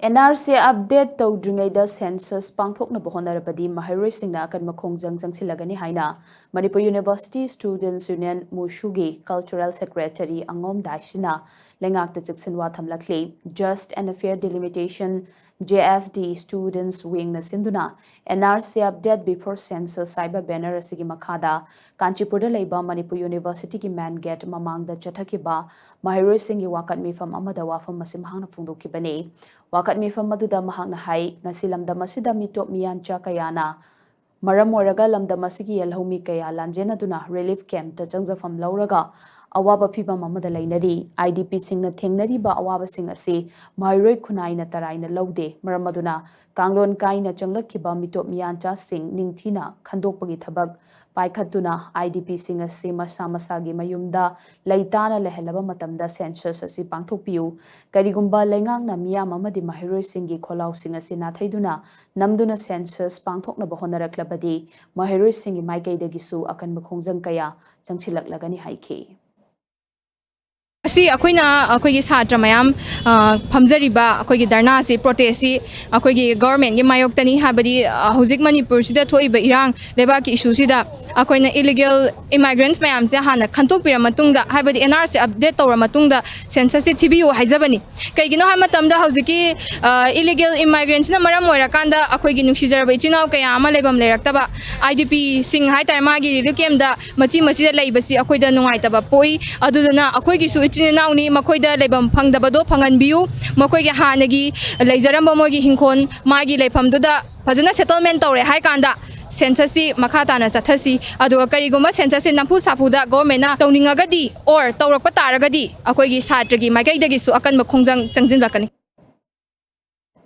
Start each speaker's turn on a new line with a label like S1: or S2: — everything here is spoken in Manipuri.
S1: NRC update tawdringaida census pangthoknaba honarabadi mahairoi-singna akanma Khongjang changsilagani haina Manipuri University Students Union Musu gi Cultural Secretary Angom Daisina lengakta chiksinwa thamlakli Just and Fair Delimitation JFD Students Wing na sinduna NRC update before census cyber banner asigi makhada Kanchipurda leiba Manipuri University ki main gate mamangda chathakiba mahairoi-singi wakat mifam amada wafam masimhangna phungdokibani wakat mifam maduda mahakna hai ngasi lamdam asida mitop miyancha kayana maram oraga lamdam asigi yalhomi kaya lanjena duna relief camp ta changjafam lauraga awaba phibam amada lainari IDP singna thengnari ba awaba sing ase mairoi khunaina taraina laude maram aduna kanglon kaina changlakhiba mitop miyancha sing ningthina khandokpagi thabak paikhatuna IDP sing ase masa masagi mayumda laitana lehelaba matamda census asi pangthokpiu karigumba lengangna miyam amadi mahiroi singi kholau sing ase nathaiduna namduna census pangthoknaba honaraklabadi mahiroi singi maikaidagisu akanba Khongjang kaya changchilaklagani haiki
S2: asi akoigi satra mayam phamjariba akoigi darna si protest si akoigi government gi mayoktani habadi hojik Manipur sida thoiba irang leba ki issue sida akoina illegal immigrants mayam se hana khantok pira matungda habadi NRC update tawra matungda census si thibiu haijabani kaigino ha matamda hojiki illegal immigrants na maram moira kanda akoigi nuksijaraba ichinaw kaya ama lebam leiraktaba IDP sing hai tarma gi rikemda machi da leibasi akoida nungaitaba poi adudana akoigi su Nauni makoida lebam phangdabado phanganbiu makoigi hanagi leijaramba mogi hinkon magi leifamduda fajana settlement tawre hai kanda census si makhatana chathasi aduga kariguma census nampu sapuda government na tawningagadi or tawrakpa taragadi akoigi satragi maigaidagi su akanba Khongjang changjinlakani